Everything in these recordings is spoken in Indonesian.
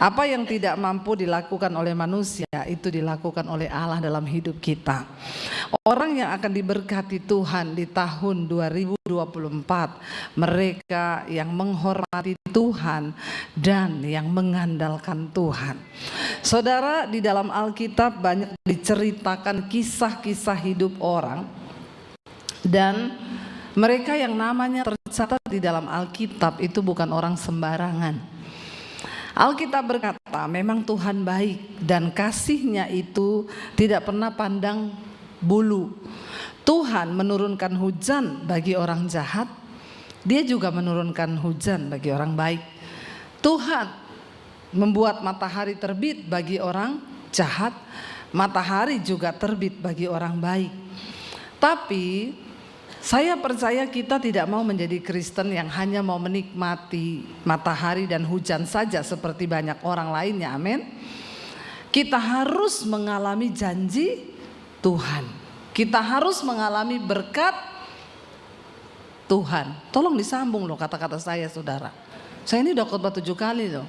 Apa yang tidak mampu dilakukan oleh manusia itu dilakukan oleh Allah dalam hidup kita. Orang yang akan diberkati Tuhan di tahun 2024, mereka yang menghormati Tuhan dan yang mengandalkan Tuhan. Saudara, di dalam Alkitab banyak diceritakan kisah-kisah hidup orang, dan mereka yang namanya tercatat di dalam Alkitab itu bukan orang sembarangan. Alkitab berkata memang Tuhan baik dan kasih-Nya itu tidak pernah pandang bulu. Tuhan menurunkan hujan bagi orang jahat, Dia juga menurunkan hujan bagi orang baik. Tuhan membuat matahari terbit bagi orang jahat, matahari juga terbit bagi orang baik. Tapi saya percaya kita tidak mau menjadi Kristen yang hanya mau menikmati matahari dan hujan saja seperti banyak orang lainnya, amin. Kita harus mengalami janji Tuhan. Kita harus mengalami berkat Tuhan. Tolong disambung loh kata-kata saya, saudara. Saya ini udah khotbah 7 kali loh.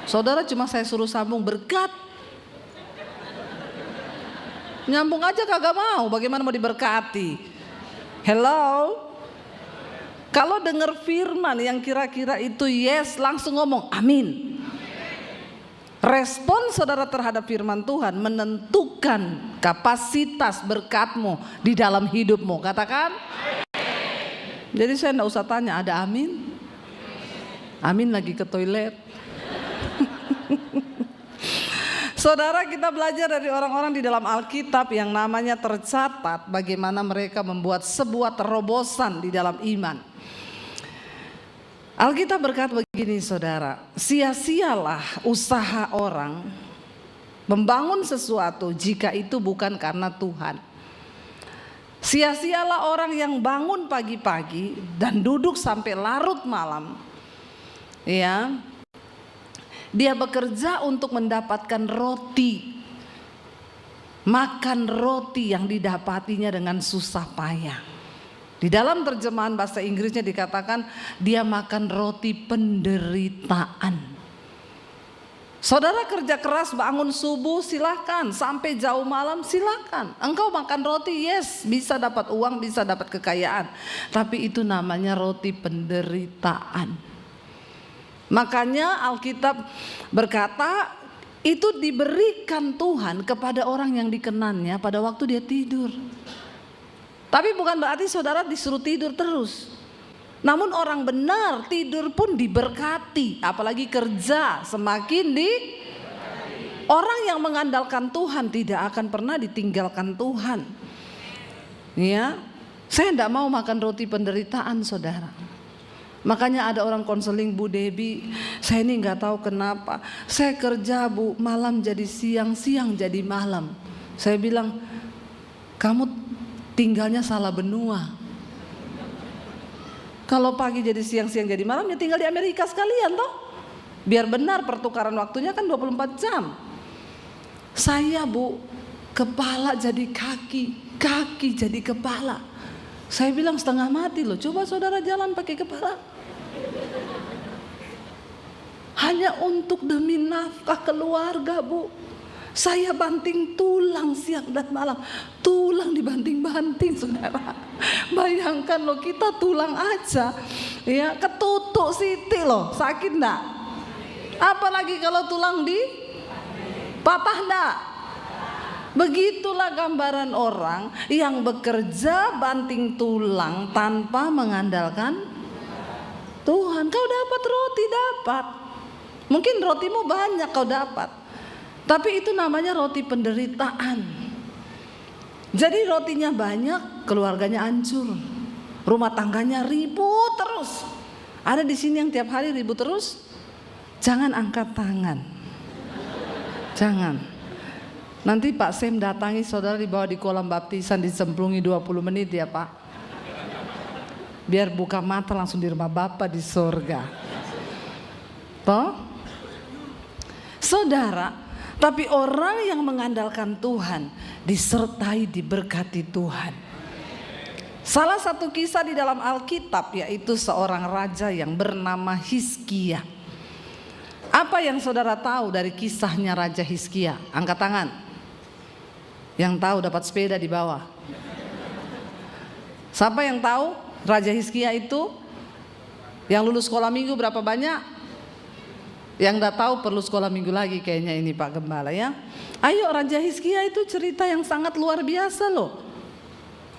Saudara cuma saya suruh sambung berkat. Nyambung aja kagak mau, bagaimana mau diberkati? Hello. Kalau dengar firman yang kira-kira itu yes, langsung ngomong amin. Respon saudara terhadap firman Tuhan menentukan kapasitas berkatmu di dalam hidupmu. Katakan. Jadi saya enggak usah tanya ada amin. Amin lagi ke toilet. Saudara, kita belajar dari orang-orang di dalam Alkitab yang namanya tercatat bagaimana mereka membuat sebuah terobosan di dalam iman. Alkitab berkata begini, saudara, sia-sialah usaha orang membangun sesuatu jika itu bukan karena Tuhan. Sia-sialah orang yang bangun pagi-pagi dan duduk sampai larut malam, ya. Dia bekerja untuk mendapatkan roti, makan roti yang didapatinya dengan susah payah. Di dalam terjemahan bahasa Inggrisnya dikatakan dia makan roti penderitaan. Saudara kerja keras bangun subuh silahkan, sampai jauh malam silahkan. Engkau makan roti, yes, bisa dapat uang, bisa dapat kekayaan. Tapi itu namanya roti penderitaan. Makanya Alkitab berkata itu diberikan Tuhan kepada orang yang dikenannya pada waktu dia tidur. Tapi bukan berarti saudara disuruh tidur terus. Namun orang benar tidur pun diberkati, apalagi kerja semakin orang yang mengandalkan Tuhan tidak akan pernah ditinggalkan Tuhan. Ya, saya tidak mau makan roti penderitaan, saudara. Makanya ada orang konseling, Bu Debbie, saya ini nggak tahu kenapa saya kerja Bu, malam jadi siang, siang jadi malam. Saya bilang, kamu tinggalnya salah benua. Kalau pagi jadi siang, siang jadi malam, ya tinggal di Amerika sekalian toh. Biar benar pertukaran waktunya kan 24 jam. Saya Bu, kepala jadi kaki, kaki jadi kepala. Saya bilang setengah mati loh, coba saudara jalan pakai kepala. Hanya untuk demi nafkah keluarga, Bu. Saya banting tulang siang dan malam. Tulang dibanting-banting, saudara. Bayangkan loh, kita tulang aja ya ketutuk siti loh, sakit enggak? Apalagi kalau tulang di patah enggak? Begitulah gambaran orang yang bekerja banting tulang tanpa mengandalkan Tuhan. Kau dapat roti, dapat. Mungkin rotimu banyak kau dapat, tapi itu namanya roti penderitaan. Jadi rotinya banyak, keluarganya hancur, rumah tangganya ribut terus. Ada di sini yang tiap hari ribut terus? Jangan angkat tangan. Jangan. Nanti Pak Sem datangi saudara, dibawa di kolam baptisan, dicemplungi 20 menit ya Pak. Biar buka mata langsung di rumah Bapa di surga. Toh? Saudara, tapi orang yang mengandalkan Tuhan disertai diberkati Tuhan. Salah satu kisah di dalam Alkitab yaitu seorang raja yang bernama Hizkia. Apa yang saudara tahu dari kisahnya Raja Hizkia? Angkat tangan. Yang tahu dapat sepeda di bawah. Siapa yang tahu Raja Hizkia itu? Yang lulus sekolah minggu berapa banyak? Yang enggak tahu perlu sekolah minggu lagi kayaknya ini Pak Gembala ya. Ayo, Raja Hizkia itu cerita yang sangat luar biasa loh.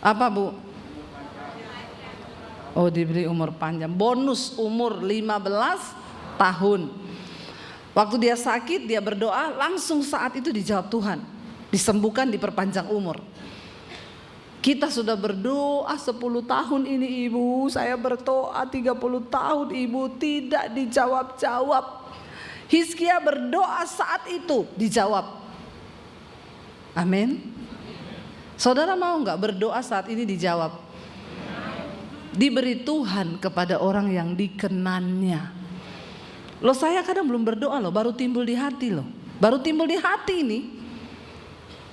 Apa Bu? Oh, diberi umur panjang. Bonus umur 15 tahun. Waktu dia sakit, dia berdoa, langsung saat itu dijawab Tuhan. Disembuhkan, diperpanjang umur. Kita sudah berdoa 10 tahun ini Ibu, saya berdoa 30 tahun Ibu, tidak dijawab-jawab. Hizkia berdoa saat itu dijawab. Amin. Saudara mau nggak berdoa saat ini dijawab? Diberi Tuhan kepada orang yang dikenannya. Loh, saya kadang belum berdoa loh, baru timbul di hati loh. Baru timbul di hati ini.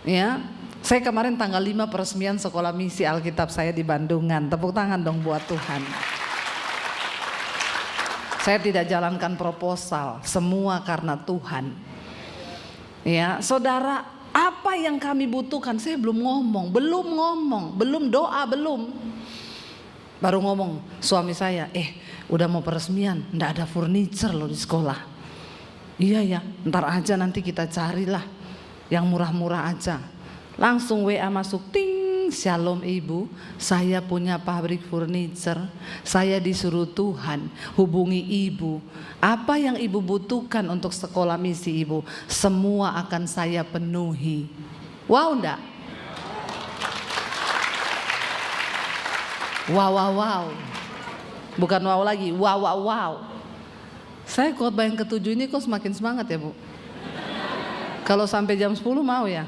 Ya, saya kemarin tanggal 5 peresmian sekolah misi Alkitab saya di Bandungan. Tepuk tangan dong buat Tuhan. Saya tidak jalankan proposal, semua karena Tuhan. Ya, saudara, apa yang kami butuhkan? Saya belum ngomong, belum doa, belum. Baru ngomong suami saya, udah mau peresmian, ndak ada furniture loh di sekolah. Iya ya, ntar aja nanti kita carilah yang murah-murah aja. Langsung WA masuk, ting, shalom Ibu, saya punya pabrik furniture, saya disuruh Tuhan hubungi Ibu. Apa yang Ibu butuhkan untuk sekolah misi Ibu, semua akan saya penuhi. Wow ndak? Wow. Bukan wow lagi, wow. Saya khotbah yang ke-7 ini kok semakin semangat ya Bu? Kalau sampai jam 10 mau ya?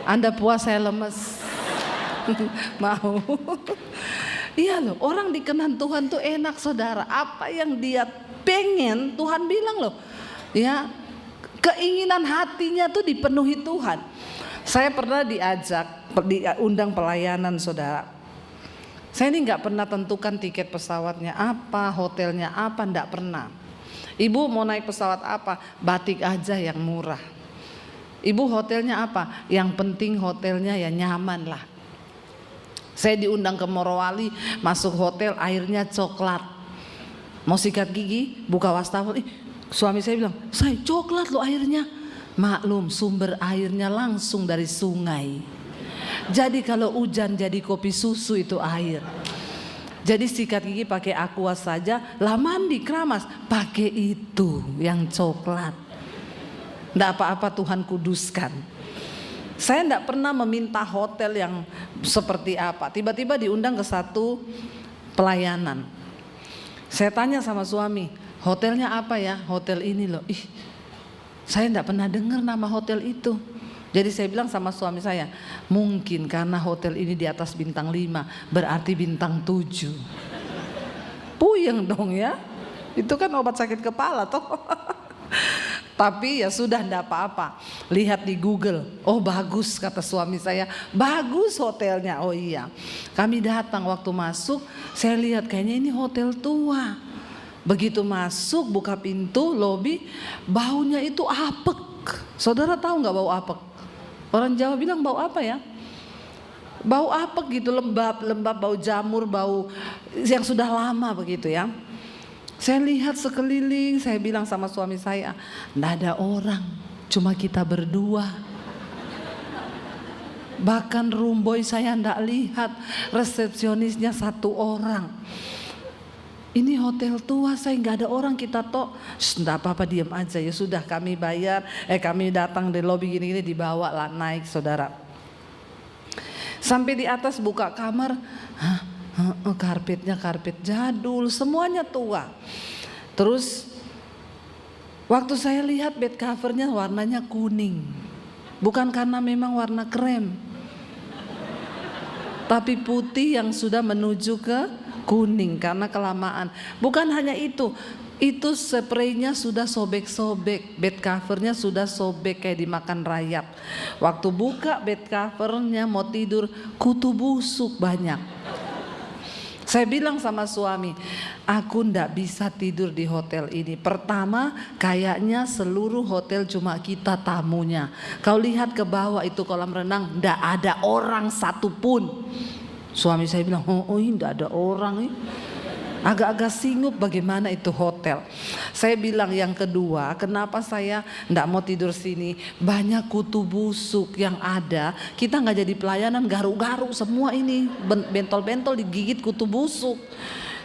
Anda puas, saya lemes. Mau. Iya loh, orang dikenan Tuhan tuh enak saudara. Apa yang dia pengen Tuhan bilang loh. Ya, keinginan hatinya tuh dipenuhi Tuhan. Saya pernah diundang pelayanan saudara. Saya ini nggak pernah tentukan tiket pesawatnya apa, hotelnya apa, nggak pernah. Ibu mau naik pesawat apa? Batik aja yang murah. Ibu hotelnya apa? Yang penting hotelnya ya nyaman lah. Saya diundang ke Morowali, masuk hotel airnya coklat. Mau sikat gigi, buka wastafel, suami saya bilang, "Say, coklat loh airnya." Maklum, sumber airnya langsung dari sungai. Jadi kalau hujan jadi kopi susu itu air. Jadi sikat gigi pakai aqua saja, lah mandi keramas pakai itu yang coklat. Nggak apa-apa Tuhan kuduskan. Saya nggak pernah meminta hotel yang seperti apa. Tiba-tiba diundang ke satu pelayanan. Saya tanya sama suami, hotelnya apa ya? Hotel ini loh. Saya nggak pernah dengar nama hotel itu. Jadi saya bilang sama suami saya, mungkin karena hotel ini di atas bintang 5, berarti bintang 7. Puyeng dong ya. Itu kan obat sakit kepala toh. Tapi ya sudah, enggak apa-apa. Lihat di Google. Oh bagus, kata suami saya. Bagus hotelnya. Oh iya. Kami datang, waktu masuk saya lihat kayaknya ini hotel tua. Begitu masuk, buka pintu lobi, baunya itu apek. Saudara tahu nggak bau apek? Orang Jawa bilang bau apa ya? Bau apek gitu, lembab, bau jamur, bau yang sudah lama begitu ya. Saya lihat sekeliling, saya bilang sama suami saya, nggak ada orang, cuma kita berdua. Bahkan room boy saya nggak lihat, resepsionisnya 1 orang. Ini hotel tua, saya nggak ada orang, kita tok. Nggak apa-apa, diam aja ya sudah, kami bayar. Kami datang di lobi gini-gini, dibawa lah naik saudara. Sampai di atas buka kamar, karpetnya karpet jadul, semuanya tua. Terus waktu saya lihat bed covernya warnanya kuning, bukan karena memang warna krem, tapi putih yang sudah menuju ke kuning karena kelamaan. Bukan hanya itu spraynya sudah sobek-sobek, bed covernya sudah sobek kayak dimakan rayap. Waktu buka bed covernya mau tidur, kutu busuk banyak. Saya bilang sama suami, aku ndak bisa tidur di hotel ini. Pertama, kayaknya seluruh hotel cuma kita tamunya. Kau lihat ke bawah itu kolam renang, ndak ada orang satupun. Suami saya bilang, oh ini ndak ada orang. Agak-agak singgup bagaimana itu hotel. Saya bilang yang kedua, kenapa saya ndak mau tidur sini? Banyak kutu busuk yang ada. Kita nggak jadi pelayanan, garuk-garuk semua ini, bentol-bentol digigit kutu busuk.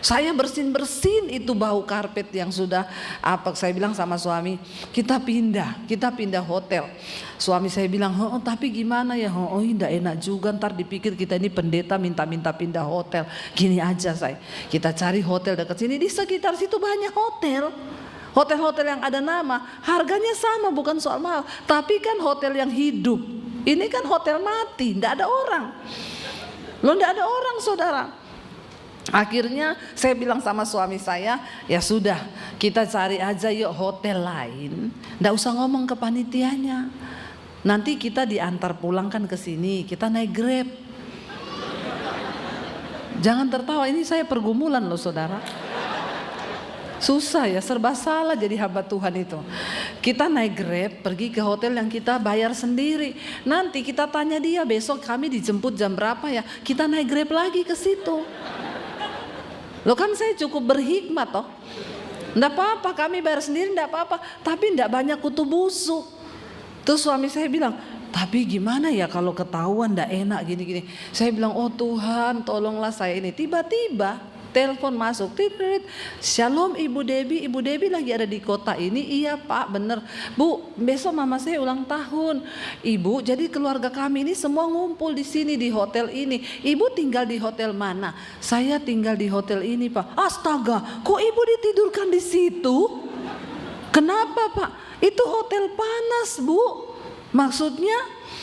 Saya bersin-bersin itu bau karpet yang sudah apa. Saya bilang sama suami, kita pindah hotel. Suami saya bilang, oh tapi gimana ya, oh tidak enak juga, ntar dipikir kita ini pendeta minta-minta pindah hotel. Gini aja kita cari hotel dekat sini, di sekitar situ banyak hotel. Hotel-hotel yang ada nama, harganya sama, bukan soal mahal. Tapi kan hotel yang hidup, ini kan hotel mati, tidak ada orang. Loh tidak ada orang saudara. Akhirnya saya bilang sama suami saya, ya sudah kita cari aja yuk hotel lain. Nggak usah ngomong ke panitianya. Nanti kita diantar pulang kan ke sini, kita naik Grab. Jangan tertawa, ini saya pergumulan loh saudara. Susah ya, serba salah jadi hamba Tuhan itu. Kita naik Grab pergi ke hotel yang kita bayar sendiri. Nanti kita tanya dia, besok kami dijemput jam berapa ya, kita naik Grab lagi ke situ. Loh kan saya cukup berhikmat toh. Nggak apa-apa, kami bayar sendiri nggak apa-apa, tapi nggak banyak kutu busuk. Terus suami saya bilang, tapi gimana ya kalau ketahuan nggak enak gini-gini. Saya bilang, oh Tuhan tolonglah saya ini. Tiba-tiba telepon masuk, titrit, Shalom Ibu Debbie lagi ada di kota ini. Iya Pak, bener Bu, besok mama saya ulang tahun. Ibu, jadi keluarga kami ini semua ngumpul di sini di hotel ini. Ibu tinggal di hotel mana? Saya tinggal di hotel ini Pak. Astaga, kok Ibu ditidurkan di situ? Kenapa Pak? Itu hotel panas Bu. Maksudnya?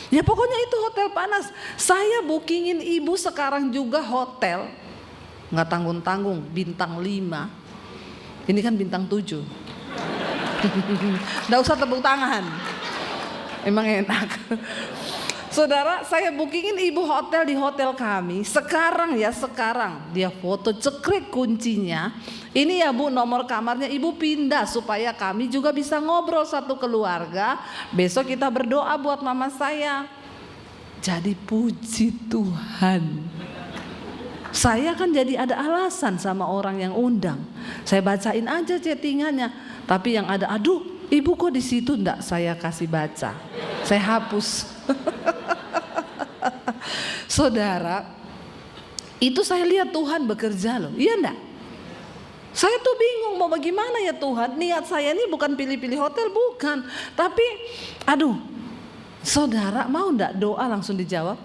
Ya pokoknya itu hotel panas. Saya bookingin Ibu sekarang juga hotel. Nggak tanggung-tanggung, bintang 5. Ini kan bintang 7. Nggak usah tepuk tangan, emang enak. Saudara, saya bookingin Ibu hotel di hotel kami. Sekarang dia foto cekrek kuncinya. Ini ya Bu, nomor kamarnya Ibu pindah supaya kami juga bisa ngobrol satu keluarga. Besok kita berdoa buat mama saya. Jadi puji Tuhan, saya kan jadi ada alasan sama orang yang undang. Saya bacain aja chattingannya. Tapi yang ada, aduh Ibu kok di situ, enggak saya kasih baca. Saya hapus. Saudara, itu saya lihat Tuhan bekerja loh. Iya enggak? Saya tuh bingung mau bagaimana ya Tuhan. Niat saya ini bukan pilih-pilih hotel, bukan. Tapi aduh, saudara mau enggak doa langsung dijawab?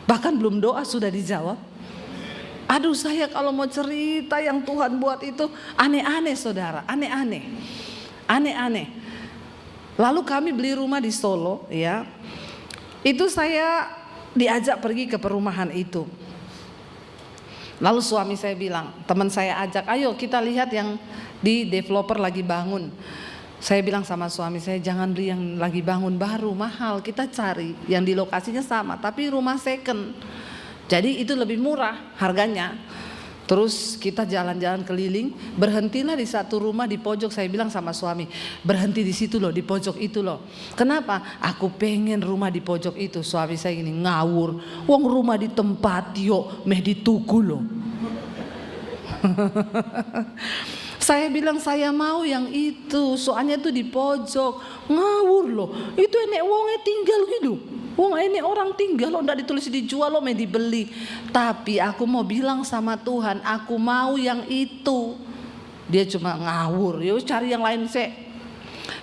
Bahkan belum doa sudah dijawab. Aduh saya kalau mau cerita yang Tuhan buat itu aneh-aneh saudara, aneh-aneh. Lalu kami beli rumah di Solo ya. Itu saya diajak pergi ke perumahan itu. Lalu suami saya bilang, teman saya ajak, ayo kita lihat yang di developer lagi bangun. Saya bilang sama suami saya, jangan beli yang lagi bangun baru, mahal. Kita cari yang di lokasinya sama tapi rumah second. Jadi itu lebih murah harganya. Terus kita jalan-jalan keliling, berhentilah di satu rumah di pojok. Saya bilang sama suami, berhenti di situ loh, di pojok itu loh. Kenapa? Aku pengen rumah di pojok itu. Suami saya gini, ngawur. Wong rumah di tempat yo meh dituku loh. Saya bilang saya mau yang itu, soalnya itu di pojok. Ngawur loh, itu enek wongnya tinggal gitu. Wong ini orang tinggal loh, ndak ditulis dijual loh, main dibeli. Tapi aku mau bilang sama Tuhan, aku mau yang itu. Dia cuma ngawur, yuk cari yang lain sih.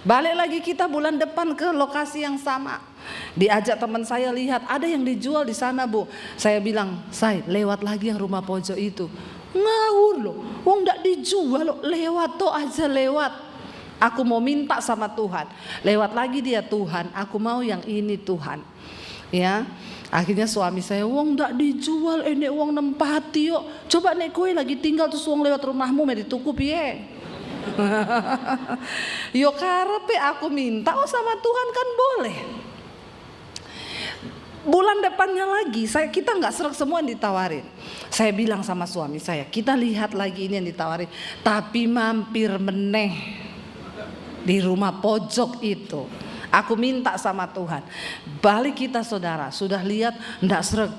Balik lagi kita bulan depan ke lokasi yang sama. Diajak teman saya lihat, ada yang dijual di sana Bu. Saya bilang, saya lewat lagi yang rumah pojok itu. Ngawur loh, wong ndak dijual loh, lewat tuh aja lewat. Aku mau minta sama Tuhan, lewat lagi dia, Tuhan aku mau yang ini Tuhan. Ya, akhirnya suami saya, wong ndak dijual, ini wong nempati yuk. Coba nek kowe lagi tinggal terus wong lewat rumahmu mau dituku piye? Yo karepe aku minta, oh sama Tuhan kan boleh. Bulan depannya lagi kita nggak serak semua yang ditawarin. Saya bilang sama suami saya, kita lihat lagi ini yang ditawarin. Tapi mampir meneh di rumah pojok itu. Aku minta sama Tuhan, balik kita saudara, sudah lihat ndak serak.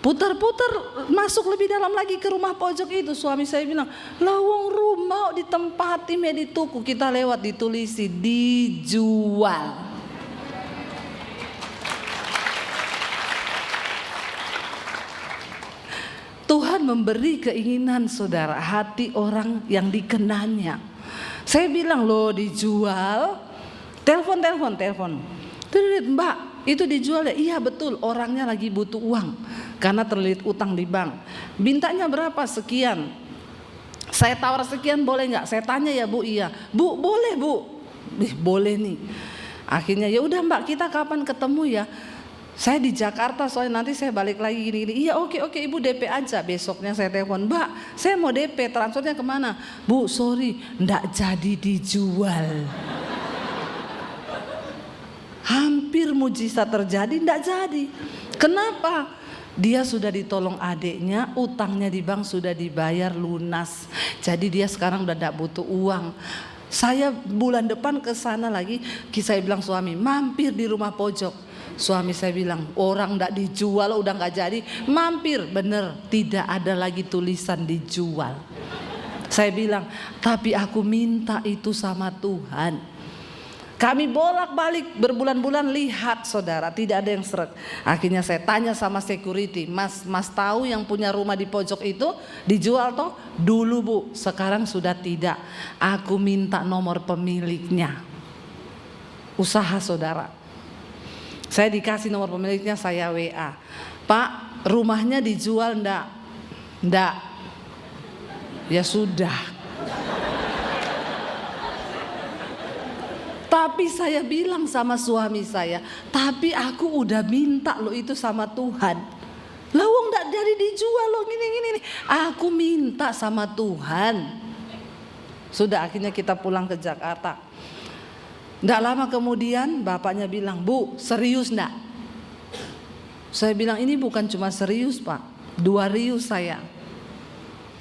Putar-putar masuk lebih dalam lagi ke rumah pojok itu. Suami saya bilang, lawang rumah ditempati di tuku, kita lewat ditulisi dijual. Tuhan memberi keinginan saudara, hati orang yang dikenanya. Saya bilang, loh dijual. Telepon. Mbak, itu dijual ya? Iya betul, orangnya lagi butuh uang karena terlilit utang di bank. Mintanya berapa? Sekian. Saya tawar sekian, boleh nggak? Saya tanya ya Bu, iya. Bu, boleh Bu. Boleh nih. Akhirnya ya udah Mbak, kita kapan ketemu ya? Saya di Jakarta soalnya nanti saya balik lagi gini. Iya oke Ibu DP aja. Besoknya saya telepon, Mbak saya mau DP, transfernya kemana? Bu sorry, ndak jadi dijual. Hampir mujizat terjadi, ndak jadi. Kenapa? Dia sudah ditolong adiknya, utangnya di bank sudah dibayar lunas. Jadi dia sekarang udah ndak butuh uang. Saya bulan depan ke sana lagi, saya bilang suami, mampir di rumah pojok. Suami saya bilang, orang ndak dijual udah nggak jadi, mampir. Bener, tidak ada lagi tulisan dijual. Saya bilang, tapi aku minta itu sama Tuhan. Kami bolak-balik berbulan-bulan lihat saudara, tidak ada yang seret. Akhirnya saya tanya sama security, Mas tahu yang punya rumah di pojok itu dijual toh? Dulu Bu, sekarang sudah tidak. Aku minta nomor pemiliknya. Usaha saudara. Saya dikasih nomor pemiliknya, saya WA. Pak, rumahnya dijual enggak? Enggak. Ya sudah. Tapi saya bilang sama suami saya, tapi aku udah minta lo itu sama Tuhan. Lawang enggak jadi dijual lo gini. Aku minta sama Tuhan. Sudah, akhirnya kita pulang ke Jakarta. Nggak lama kemudian bapaknya bilang, Bu serius nggak? Saya bilang ini bukan cuma serius Pak, 2 rius saya.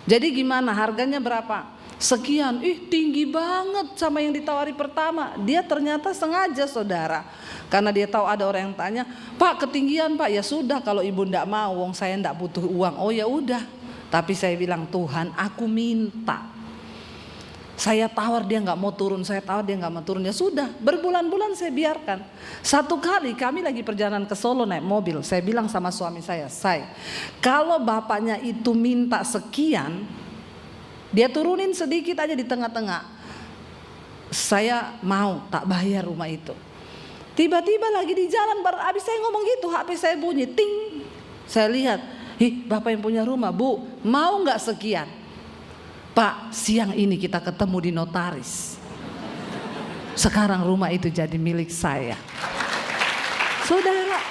Jadi gimana, harganya berapa? Sekian. Tinggi banget sama yang ditawari pertama. Dia ternyata sengaja saudara, karena dia tahu ada orang yang tanya, Pak ketinggian Pak. Ya sudah, kalau ibu nggak mau, wong saya nggak butuh uang. Oh ya udah. Tapi saya bilang, Tuhan aku minta. Saya tawar dia nggak mau turun, saya tawar dia nggak mau turun. Ya sudah, berbulan-bulan saya biarkan. Satu kali kami lagi perjalanan ke Solo naik mobil, saya bilang sama suami saya, kalau bapaknya itu minta sekian, dia turunin sedikit aja di tengah-tengah, saya mau tak bayar rumah itu. Tiba-tiba lagi di jalan, abis saya ngomong gitu, HP saya bunyi, ting. Saya lihat, bapak yang punya rumah, Bu mau nggak sekian? Pak, siang ini kita ketemu di notaris. Sekarang rumah itu jadi milik saya. Saudara,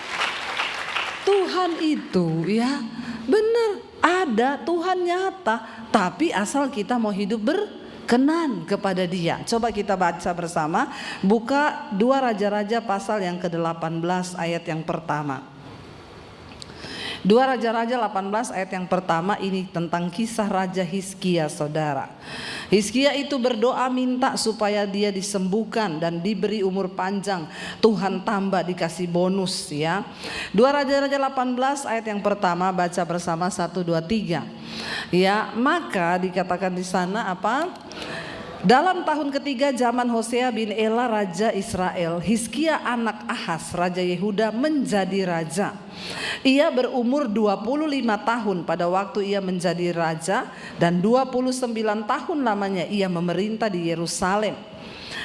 Tuhan itu ya benar ada, Tuhan nyata. Tapi asal kita mau hidup berkenan kepada Dia. Coba kita baca bersama. Buka 2 Raja-Raja pasal yang ke-18 ayat yang pertama. 2 Raja-Raja 18 ayat yang pertama, ini tentang kisah Raja Hizkia saudara. Hizkia itu berdoa minta supaya dia disembuhkan dan diberi umur panjang. Tuhan tambah, dikasih bonus ya. 2 Raja-Raja 18 ayat yang pertama, baca bersama 1, 2, 3. Ya, maka dikatakan di sana apa? Dalam tahun ketiga zaman Hosea bin Ela raja Israel, Hizkia anak Ahaz raja Yehuda menjadi raja. Ia berumur 25 tahun pada waktu ia menjadi raja, dan 29 tahun lamanya ia memerintah di Yerusalem.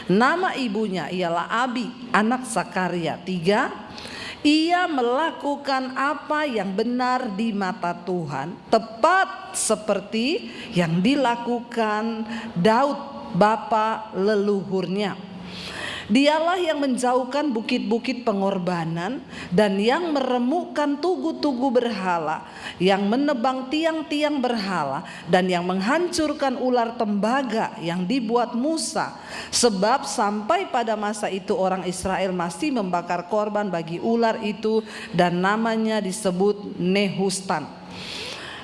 Nama ibunya ialah Abi, anak Zakaria. 3, ia melakukan apa yang benar di mata Tuhan, tepat seperti yang dilakukan Daud bapa leluhurnya. Dialah yang menjauhkan bukit-bukit pengorbanan dan yang meremukkan tugu-tugu berhala, yang menebang tiang-tiang berhala dan yang menghancurkan ular tembaga yang dibuat Musa. Sebab sampai pada masa itu orang Israel masih membakar korban bagi ular itu dan namanya disebut Nehustan.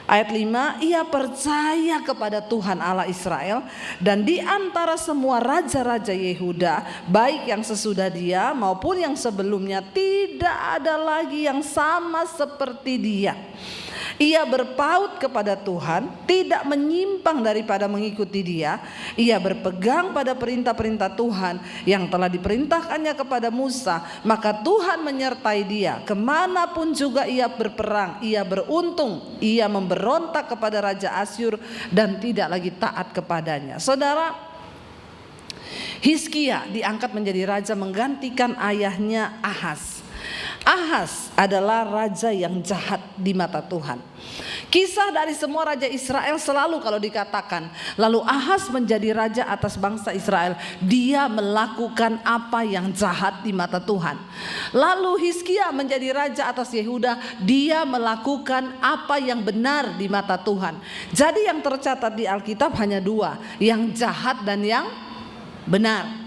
Ayat 5, ia percaya kepada Tuhan Allah Israel, dan di antara semua raja-raja Yehuda, baik yang sesudah dia maupun yang sebelumnya, tidak ada lagi yang sama seperti dia. Ia berpaut kepada Tuhan, tidak menyimpang daripada mengikuti dia. Ia berpegang pada perintah-perintah Tuhan yang telah diperintahkannya kepada Musa. Maka Tuhan menyertai dia, kemanapun juga ia berperang, ia beruntung. Ia memberontak kepada Raja Asyur dan tidak lagi taat kepadanya. Saudara, Hizkia diangkat menjadi raja menggantikan ayahnya Ahaz. Ahaz adalah raja yang jahat di mata Tuhan. Kisah dari semua raja Israel selalu kalau dikatakan, lalu Ahaz menjadi raja atas bangsa Israel, dia melakukan apa yang jahat di mata Tuhan. Lalu Hizkia menjadi raja atas Yehuda, dia melakukan apa yang benar di mata Tuhan. Jadi yang tercatat di Alkitab hanya dua, yang jahat dan yang benar.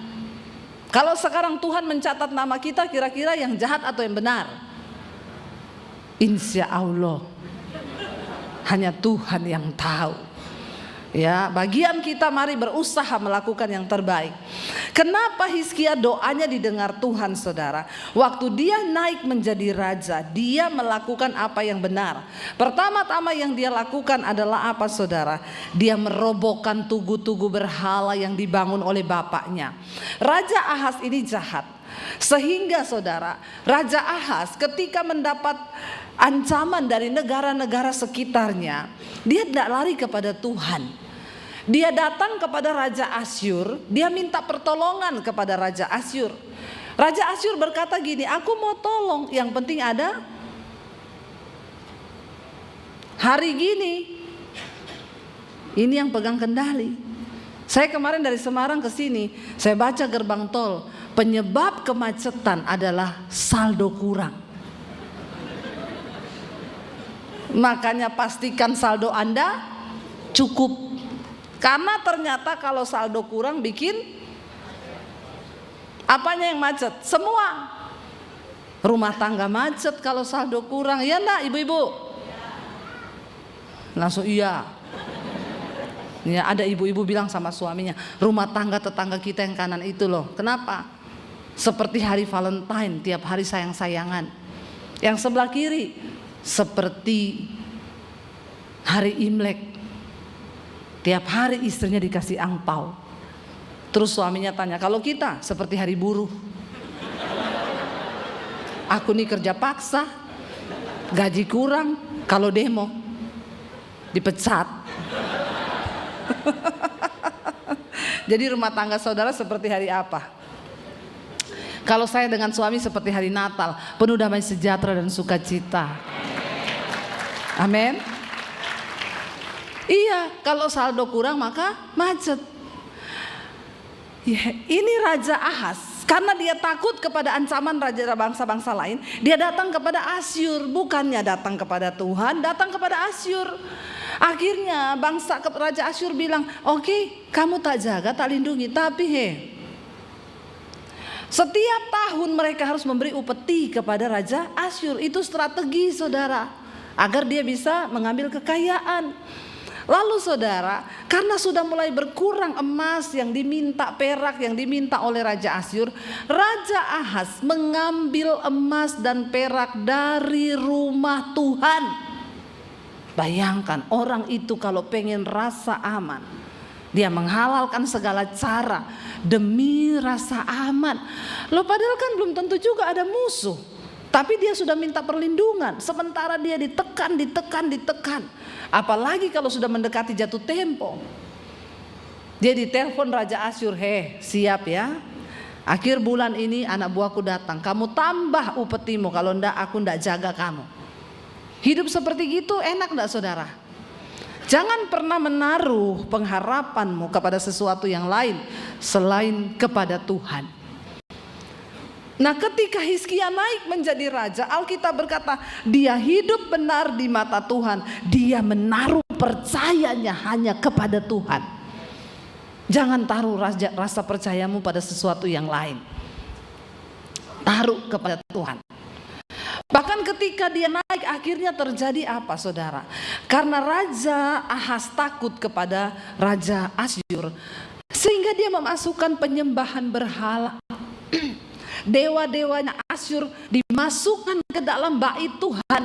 Kalau sekarang Tuhan mencatat nama kita, kira-kira yang jahat atau yang benar? Insya Allah hanya Tuhan yang tahu. Ya, bagian kita mari berusaha melakukan yang terbaik. Kenapa Hizkia doanya didengar Tuhan, saudara? Waktu dia naik menjadi raja, dia melakukan apa yang benar. Pertama-tama yang dia lakukan adalah apa, saudara? Dia merobohkan tugu-tugu berhala yang dibangun oleh bapaknya. Raja Ahaz ini jahat, sehingga saudara, Raja Ahaz ketika mendapat ancaman dari negara-negara sekitarnya, dia tidak lari kepada Tuhan. Dia datang kepada Raja Asyur, dia minta pertolongan kepada Raja Asyur. Raja Asyur berkata gini, aku mau tolong, yang penting ada hari gini. Ini yang pegang kendali. Saya kemarin dari Semarang ke sini, saya baca gerbang tol, penyebab kemacetan adalah saldo kurang. Makanya pastikan saldo Anda cukup. Karena ternyata kalau saldo kurang bikin apanya yang macet? Semua. Rumah tangga macet kalau saldo kurang. Ya enggak ibu-ibu? Langsung iya. Ya, ada ibu-ibu bilang sama suaminya, rumah tangga tetangga kita yang kanan itu loh. Kenapa? Seperti hari Valentine, tiap hari sayang-sayangan. Yang sebelah kiri seperti hari Imlek, tiap hari istrinya dikasih angpau. Terus suaminya tanya, kalau kita seperti hari buruh. Aku nih kerja paksa, gaji kurang, kalau demo dipecat. Jadi rumah tangga saudara seperti hari apa? Kalau saya dengan suami seperti hari Natal, penuh damai sejahtera dan sukacita. Amin. Iya, kalau saldo kurang maka macet. Ya, ini Raja Ahaz, karena dia takut kepada ancaman raja bangsa-bangsa lain, dia datang kepada Asyur, bukannya datang kepada Tuhan, datang kepada Asyur. Akhirnya Raja Asyur bilang, oke, kamu tak jaga, tak lindungi, tapi setiap tahun mereka harus memberi upeti kepada Raja Asyur. Itu strategi, saudara, agar dia bisa mengambil kekayaan. Lalu saudara, karena sudah mulai berkurang emas yang diminta, perak yang diminta oleh Raja Asyur, Raja Ahaz mengambil emas dan perak dari rumah Tuhan. Bayangkan, orang itu kalau pengen rasa aman, dia menghalalkan segala cara demi rasa aman. Loh, padahal kan belum tentu juga ada musuh, tapi dia sudah minta perlindungan. Sementara dia ditekan. Apalagi kalau sudah mendekati jatuh tempo. Dia ditelepon Raja Asyur, siap ya, akhir bulan ini anak buahku datang, kamu tambah upetimu, kalau enggak aku enggak jaga kamu. Hidup seperti gitu enak enggak, saudara? Jangan pernah menaruh pengharapanmu kepada sesuatu yang lain selain kepada Tuhan. Nah, ketika Hizkia naik menjadi raja, Alkitab berkata dia hidup benar di mata Tuhan. Dia menaruh percayanya hanya kepada Tuhan. Jangan taruh rasa percayamu pada sesuatu yang lain. Taruh kepada Tuhan. Bahkan ketika dia naik, akhirnya terjadi apa, saudara? Karena Raja Ahaz takut kepada Raja Asyur, sehingga dia memasukkan penyembahan berhala. Dewa-dewanya Asyur dimasukkan ke dalam bait Tuhan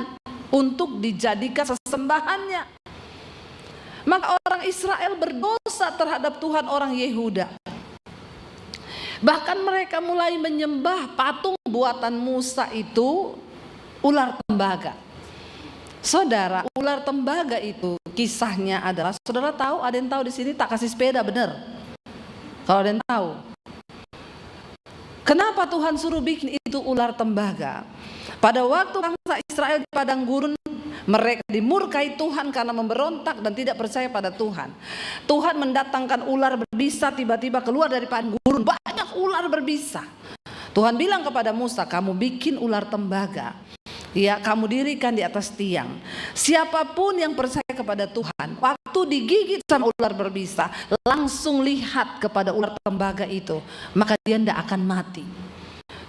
untuk dijadikan sesembahannya. Maka orang Israel berdosa terhadap Tuhan orang Yehuda. Bahkan mereka mulai menyembah patung buatan Musa itu, ular tembaga. Saudara, ular tembaga itu kisahnya adalah, saudara tahu, ada yang tahu di sini tak kasih sepeda, benar? Kalau ada yang tahu, kenapa Tuhan suruh bikin itu ular tembaga? Pada waktu bangsa Israel di padang gurun, mereka dimurkai Tuhan karena memberontak dan tidak percaya pada Tuhan. Tuhan mendatangkan ular berbisa tiba-tiba keluar dari padang gurun, banyak ular berbisa. Tuhan bilang kepada Musa, kamu bikin ular tembaga, ya, kamu dirikan di atas tiang. Siapapun yang percaya kepada Tuhan, waktu digigit sama ular berbisa, langsung lihat kepada ular tembaga itu, maka dia tidak akan mati.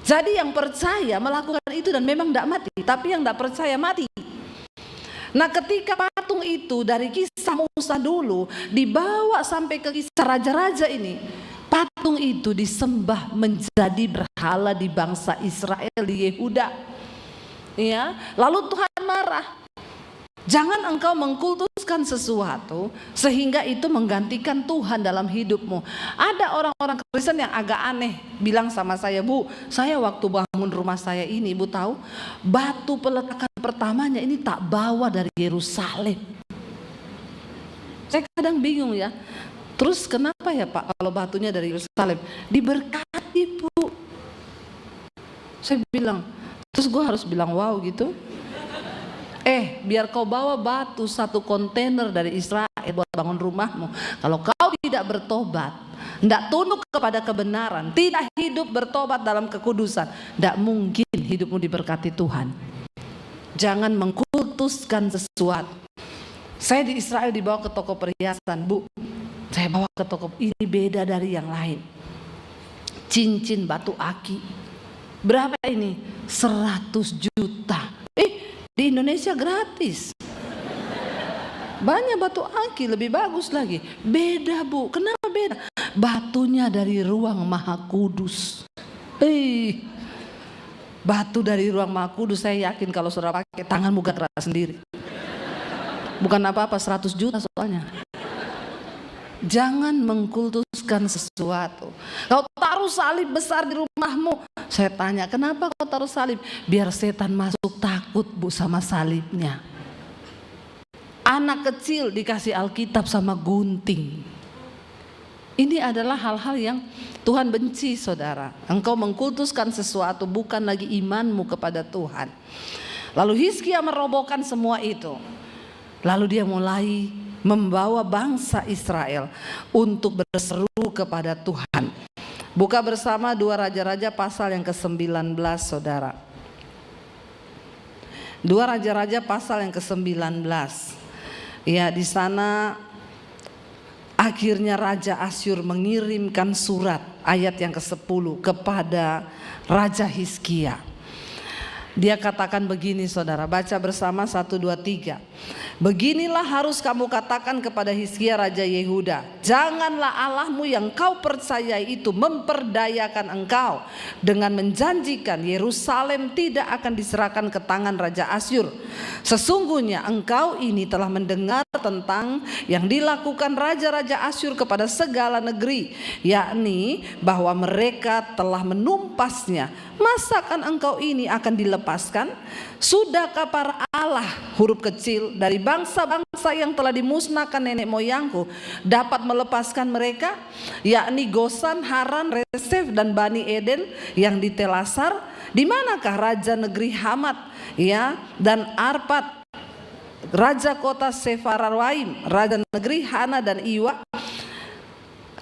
Jadi yang percaya melakukan itu dan memang tidak mati, tapi yang tidak percaya mati. Nah, ketika patung itu dari kisah Musa dulu dibawa sampai ke kisah raja-raja ini, patung itu disembah menjadi berhala di bangsa Israel, di Yehuda. Ya, lalu Tuhan marah. Jangan engkau mengkultuskan sesuatu sehingga itu menggantikan Tuhan dalam hidupmu. Ada orang-orang Kristen yang agak aneh bilang sama saya, Bu, saya waktu bangun rumah saya ini, Ibu tahu, batu peletakan pertamanya ini tak bawa dari Yerusalem. Saya kadang bingung ya. Terus kenapa ya Pak kalau batunya dari Yerusalem? Diberkati, Bu. Saya bilang, terus gue harus bilang wow gitu. Biar kau bawa batu 1 kontainer dari Israel buat bangun rumahmu, kalau kau tidak bertobat, tidak tunduk kepada kebenaran, tidak hidup bertobat dalam kekudusan, tidak mungkin hidupmu diberkati Tuhan. Jangan mengkultuskan sesuatu. Saya di Israel dibawa ke toko perhiasan, Bu. Saya bawa ke toko, ini beda dari yang lain. Cincin batu aki. Berapa ini? 100 juta. Di Indonesia gratis. Banyak batu aki lebih bagus lagi. Beda, Bu. Kenapa beda? Batunya dari ruang Maha Kudus. Batu dari ruang Maha Kudus, saya yakin kalau saudara pakai tanganmu gerak sendiri. Bukan apa-apa, 100 juta soalnya. Jangan mengkultuskan sesuatu. Kau taruh salib besar di rumahmu. Saya tanya, kenapa kau taruh salib? Biar setan masuk takut, Bu, sama salibnya. Anak kecil dikasih Alkitab sama gunting. Ini adalah hal-hal yang Tuhan benci, saudara. Engkau mengkultuskan sesuatu, bukan lagi imanmu kepada Tuhan. Lalu Hizkia merobohkan semua itu. Lalu dia mulai membawa bangsa Israel untuk berseru kepada Tuhan. Buka bersama 2 Raja-Raja pasal yang ke-19, saudara. 2 Raja-Raja pasal yang ke-19. Ya, di sana akhirnya Raja Asyur mengirimkan surat, ayat yang ke-10, kepada Raja Hizkia. Dia katakan begini, saudara, baca bersama 1, 2, 3. Beginilah harus kamu katakan kepada Hizkia Raja Yehuda, janganlah Allahmu yang kau percayai itu memperdayakan engkau dengan menjanjikan Yerusalem tidak akan diserahkan ke tangan Raja Asyur. Sesungguhnya engkau ini telah mendengar tentang yang dilakukan Raja-Raja Asyur kepada segala negeri, yakni bahwa mereka telah menumpasnya. Masakan engkau ini akan dilepaskan? Sudahkah para Allah, huruf kecil, dari bangsa-bangsa yang telah dimusnahkan nenek moyangku dapat melepaskan mereka, yakni Gosan, Haran, Resef dan Bani Eden yang di Telasar? Di manakah raja negeri Hamat, ya, dan Arpad, raja kota Sefarwaim, raja negeri Hana dan Iwa?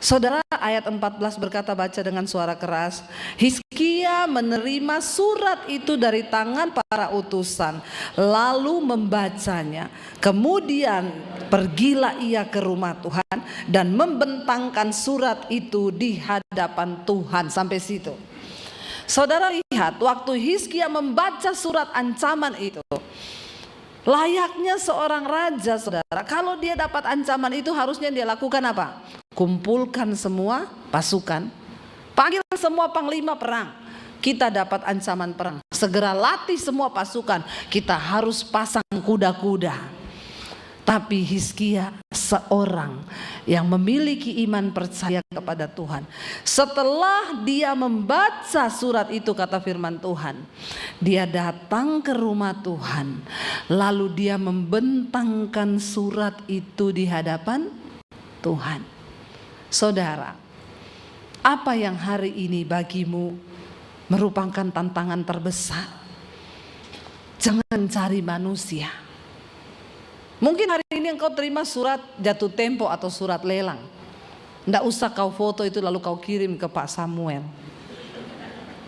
Saudara, ayat 14 berkata, baca dengan suara keras. Hizkia Ia menerima surat itu dari tangan para utusan, lalu membacanya. Kemudian pergilah ia ke rumah Tuhan dan membentangkan surat itu di hadapan Tuhan. Sampai situ. Saudara lihat, waktu Hizkia membaca surat ancaman itu, layaknya seorang raja, saudara, kalau dia dapat ancaman itu harusnya dia lakukan apa? Kumpulkan semua pasukan, panggil semua panglima perang. Kita dapat ancaman perang, segera latih semua pasukan, kita harus pasang kuda-kuda. Tapi Hizkia seorang yang memiliki iman percaya kepada Tuhan. Setelah dia membaca surat itu, kata firman Tuhan, dia datang ke rumah Tuhan, lalu dia membentangkan surat itu di hadapan Tuhan. Saudara, apa yang hari ini bagimu merupakan tantangan terbesar? Jangan cari manusia. Mungkin hari ini engkau terima surat jatuh tempo atau surat lelang. Tidak usah kau foto itu lalu kau kirim ke Pak Samuel.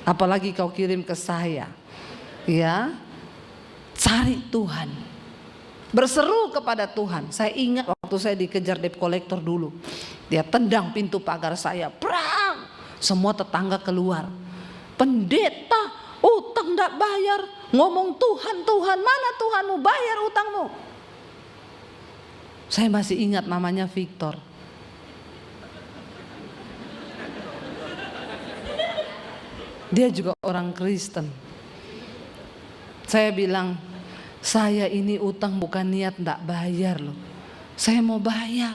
Apalagi kau kirim ke saya. Ya, cari Tuhan. Berseru kepada Tuhan. Saya ingat waktu saya dikejar debt collector dulu. Dia tendang pintu pagar saya. Prang! Semua tetangga keluar. Pendeta, utang tidak bayar. Ngomong Tuhan, Tuhan, mana Tuhanmu, bayar utangmu. Saya masih ingat namanya Victor. Dia juga orang Kristen. Saya bilang, saya ini utang bukan niat tidak bayar loh. Saya mau bayar,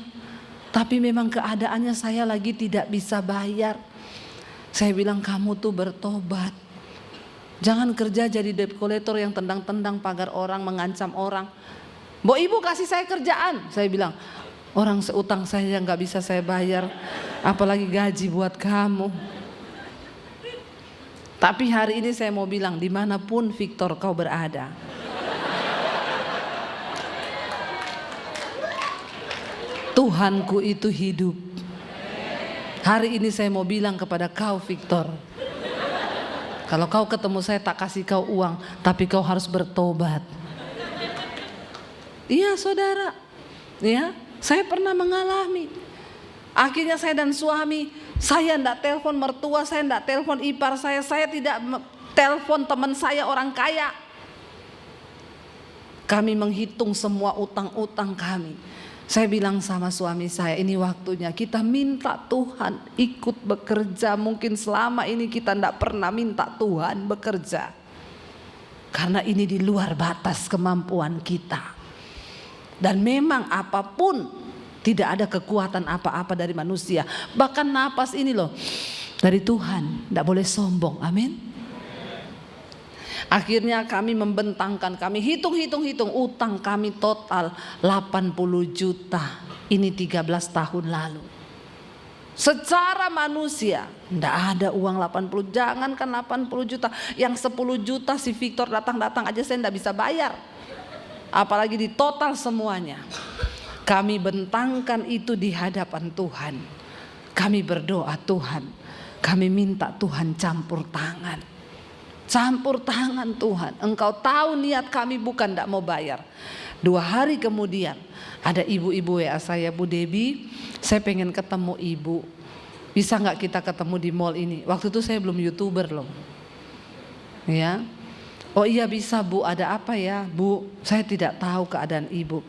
tapi memang keadaannya saya lagi tidak bisa bayar. Saya bilang, kamu tuh bertobat. Jangan kerja jadi debt collector yang tendang-tendang pagar orang, mengancam orang. Mbok ibu kasih saya kerjaan. Saya bilang, orang seutang saya nggak bisa saya bayar, apalagi gaji buat kamu. Tapi hari ini saya mau bilang, dimanapun Victor kau berada, Tuhanku itu hidup. Hari ini saya mau bilang kepada kau Victor, kalau kau ketemu saya tak kasih kau uang, tapi kau harus bertobat. Iya saudara, ya, saya pernah mengalami. Akhirnya saya dan suami, saya tidak telepon mertua, saya tidak telepon ipar saya tidak telepon teman saya orang kaya. Kami menghitung semua utang-utang kami. Saya bilang sama suami saya, ini waktunya kita minta Tuhan ikut bekerja. Mungkin selama ini kita tidak pernah minta Tuhan bekerja, karena ini di luar batas kemampuan kita. Dan memang apapun, tidak ada kekuatan apa-apa dari manusia. Bahkan napas ini loh, dari Tuhan, tidak boleh sombong, amin. Akhirnya kami membentangkan, kami hitung utang kami total 80 juta. Ini 13 tahun lalu. Secara manusia tidak ada uang 80, jangankan 80 juta, yang 10 juta si Victor datang aja saya tidak bisa bayar. Apalagi di total semuanya. Kami bentangkan itu di hadapan Tuhan. Kami berdoa, Tuhan, kami minta Tuhan campur tangan. Campur tangan Tuhan. Engkau tahu niat kami bukan tidak mau bayar. 2 hari kemudian ada ibu-ibu WA saya, Bu Debbie, saya pengen ketemu ibu. Bisa nggak kita ketemu di mall ini? Waktu itu saya belum YouTuber loh. Ya. Oh iya bisa Bu, ada apa ya Bu? Saya tidak tahu keadaan ibu,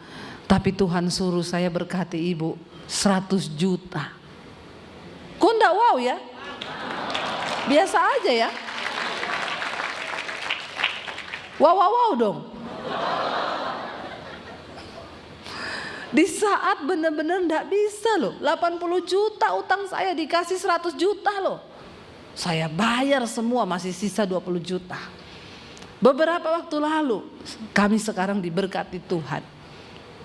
tapi Tuhan suruh saya berkati ibu 100 juta. Kok enggak wow ya? Biasa aja ya. Wow dong. Di saat benar-benar enggak bisa loh, 80 juta utang saya dikasih 100 juta loh. Saya bayar semua, masih sisa 20 juta. Beberapa waktu lalu kami sekarang diberkati Tuhan.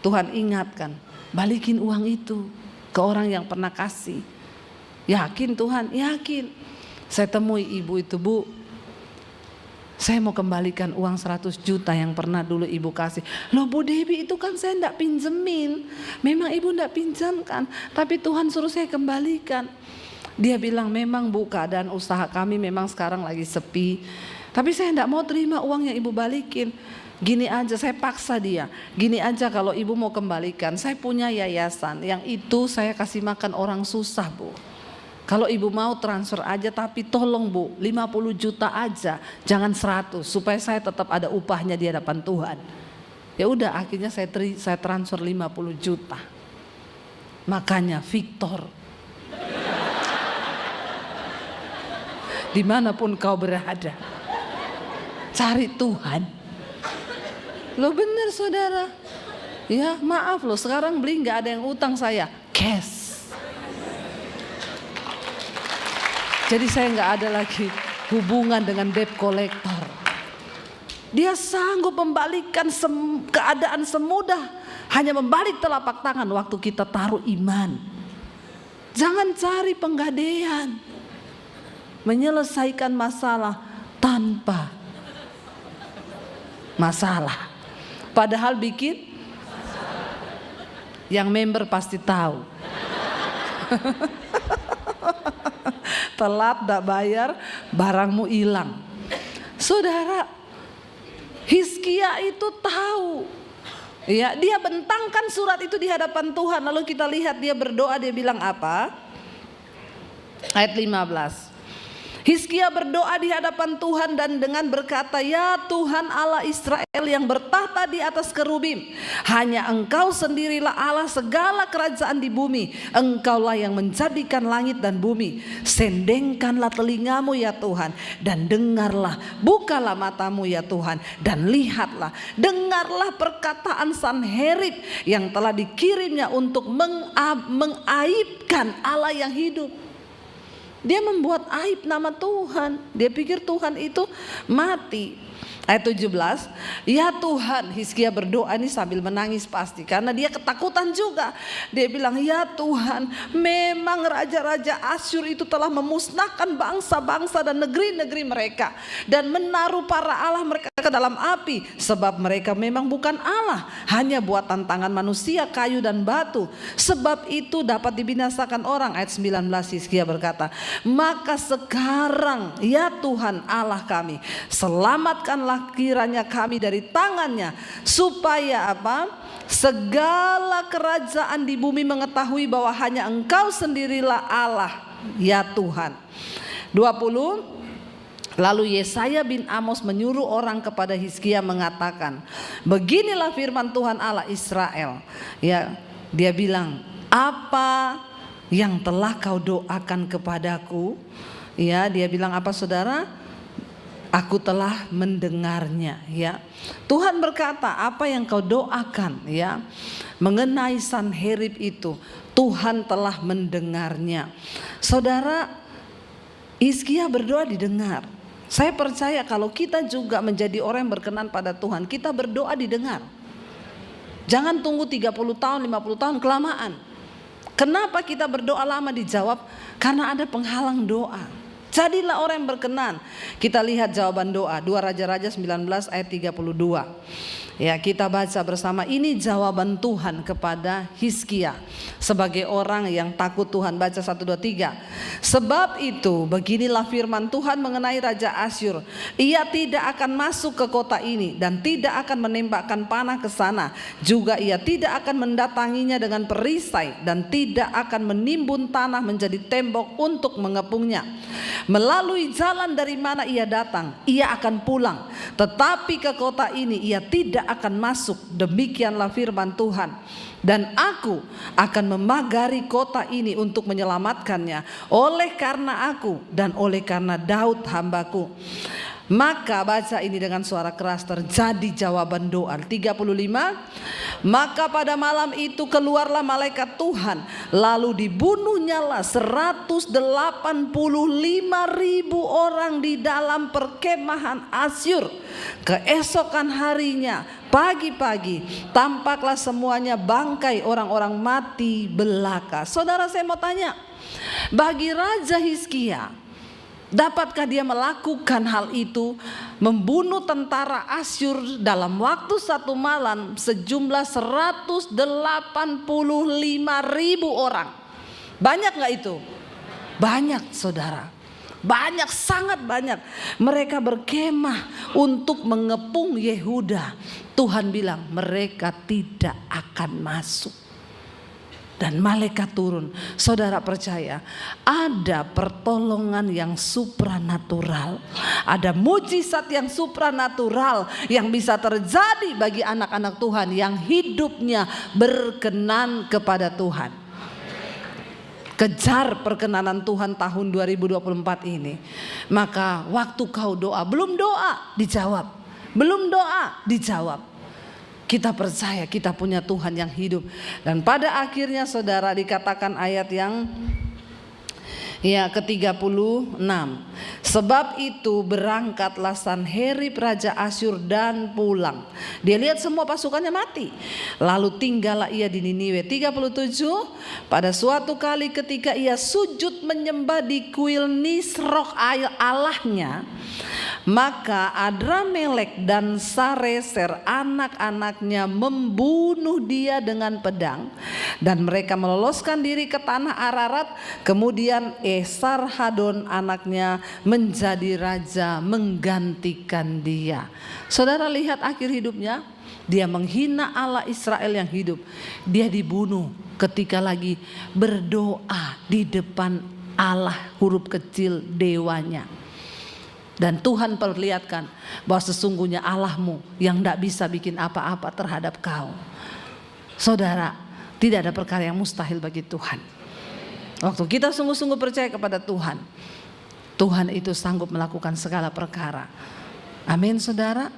Tuhan ingatkan, balikin uang itu ke orang yang pernah kasih. Yakin Tuhan? Yakin. Saya temui ibu itu, Bu, saya mau kembalikan uang 100 juta yang pernah dulu ibu kasih. Loh Bu Debbie, itu kan saya enggak pinjemin. Memang ibu enggak pinjamkan, tapi Tuhan suruh saya kembalikan. Dia bilang, memang Bu, keadaan usaha kami memang sekarang lagi sepi, tapi saya tidak mau terima uang yang ibu balikin. Gini aja, saya paksa dia, gini aja, kalau ibu mau kembalikan, saya punya yayasan, yang itu saya kasih makan orang susah Bu. Kalau ibu mau transfer aja, tapi tolong Bu, 50 juta aja, jangan 100, supaya saya tetap ada upahnya di hadapan Tuhan. Ya udah, akhirnya saya transfer 50 juta. Makanya Victor, dimanapun kau berada, cari Tuhan. Lo bener saudara. Ya maaf loh, sekarang beli nggak ada yang utang saya, cash. Jadi saya nggak ada lagi hubungan dengan debt collector. Dia sanggup membalikan keadaan semudah hanya membalik telapak tangan waktu kita taruh iman. Jangan cari penggadean. Menyelesaikan masalah tanpa masalah. Padahal bikin, yang member pasti tahu. Telat tak bayar, barangmu hilang. Saudara, Hizkia itu tahu. Ya, dia bentangkan surat itu di hadapan Tuhan. Lalu kita lihat dia berdoa, dia bilang apa? Ayat 15. Hizkia berdoa di hadapan Tuhan dan dengan berkata, ya Tuhan Allah Israel yang bertahta di atas kerubim, hanya Engkau sendirilah Allah segala kerajaan di bumi. Engkaulah yang menjadikan langit dan bumi. Sendengkanlah telingamu ya Tuhan, dan dengarlah, bukalah matamu ya Tuhan, dan lihatlah, dengarlah perkataan Sanherib yang telah dikirimnya untuk mengaibkan Allah yang hidup. Dia membuat aib nama Tuhan. Dia pikir Tuhan itu mati. Ayat 17, ya Tuhan, Hizkia berdoa ini sambil menangis pasti, karena dia ketakutan juga. Dia bilang, ya Tuhan, memang raja-raja Asyur itu telah memusnahkan bangsa-bangsa dan negeri-negeri mereka, dan menaruh para Allah mereka ke dalam api, sebab mereka memang bukan Allah, hanya buatan tangan manusia, kayu dan batu. Sebab itu dapat dibinasakan orang. Ayat 19, Hizkia berkata, maka sekarang ya Tuhan Allah kami, selamatkanlah kiranya kami dari tangannya, supaya apa? Segala kerajaan di bumi mengetahui bahwa hanya Engkau sendirilah Allah, ya Tuhan. 20. Lalu Yesaya bin Amos menyuruh orang kepada Hizkia mengatakan, beginilah firman Tuhan Allah Israel. Ya, dia bilang, apa yang telah kau doakan kepadaku? Ya, dia bilang apa saudara? Aku telah mendengarnya, ya. Tuhan berkata, apa yang kau doakan, ya, mengenai Sanherib itu, Tuhan telah mendengarnya. Saudara, Hizkia berdoa didengar. Saya percaya kalau kita juga menjadi orang yang berkenan pada Tuhan, kita berdoa didengar. Jangan tunggu 30 tahun, 50 tahun, kelamaan. Kenapa kita berdoa lama dijawab? Karena ada penghalang doa. Jadilah orang yang berkenan. Kita lihat jawaban doa 2 Raja-Raja 19 ayat 32. Ya, kita baca bersama. Ini jawaban Tuhan kepada Hizkia sebagai orang yang takut Tuhan. Baca 1, 2, 3. Sebab itu beginilah firman Tuhan mengenai Raja Asyur. Ia tidak akan masuk ke kota ini dan tidak akan menembakkan panah ke sana. Juga ia tidak akan mendatanginya dengan perisai dan tidak akan menimbun tanah menjadi tembok untuk mengepungnya. Melalui jalan dari mana ia datang, ia akan pulang. Tetapi ke kota ini ia tidak akan masuk. Demikianlah firman Tuhan. Dan aku akan memagari kota ini untuk menyelamatkannya, oleh karena aku dan oleh karena Daud hambaku. Maka baca ini dengan suara keras, terjadi jawaban doa. 35. Maka pada malam itu keluarlah malaikat Tuhan, lalu dibunuhnyalah 185.000 orang di dalam perkemahan Asyur. Keesokan harinya pagi-pagi tampaklah semuanya bangkai orang-orang mati belaka. Saudara, saya mau tanya, bagi Raja Hizkia, dapatkah dia melakukan hal itu, membunuh tentara Asyur dalam waktu satu malam sejumlah 185.000 orang? Banyak gak itu? Banyak saudara, banyak, sangat banyak. Mereka berkemah untuk mengepung Yehuda. Tuhan bilang mereka tidak akan masuk. Dan malaikat turun. Saudara percaya ada pertolongan yang supranatural, ada mujizat yang supranatural yang bisa terjadi bagi anak-anak Tuhan yang hidupnya berkenan kepada Tuhan. Kejar perkenanan Tuhan tahun 2024 ini. Maka waktu kau doa, belum doa dijawab, belum doa dijawab. Kita percaya kita punya Tuhan yang hidup. Dan pada akhirnya saudara dikatakan ayat yang ke-36. Sebab itu berangkatlah Sanherib Raja Asyur dan pulang. Dia lihat semua pasukannya mati. Lalu tinggallah ia di Niniwe. 37. Pada suatu kali ketika ia sujud menyembah di kuil Nisroch Allahnya, maka Adramelek dan Sareser anak-anaknya membunuh dia dengan pedang. Dan mereka meloloskan diri ke tanah Ararat. Kemudian Esarhadon anaknya menjadi raja menggantikan dia. Saudara lihat akhir hidupnya. Dia menghina Allah Israel yang hidup. Dia dibunuh ketika lagi berdoa di depan Allah huruf kecil dewanya. Dan Tuhan perlihatkan bahwa sesungguhnya Allahmu yang tidak bisa bikin apa-apa terhadap kau. Saudara, tidak ada perkara yang mustahil bagi Tuhan. Waktu kita sungguh-sungguh percaya kepada Tuhan, Tuhan itu sanggup melakukan segala perkara. Amin saudara.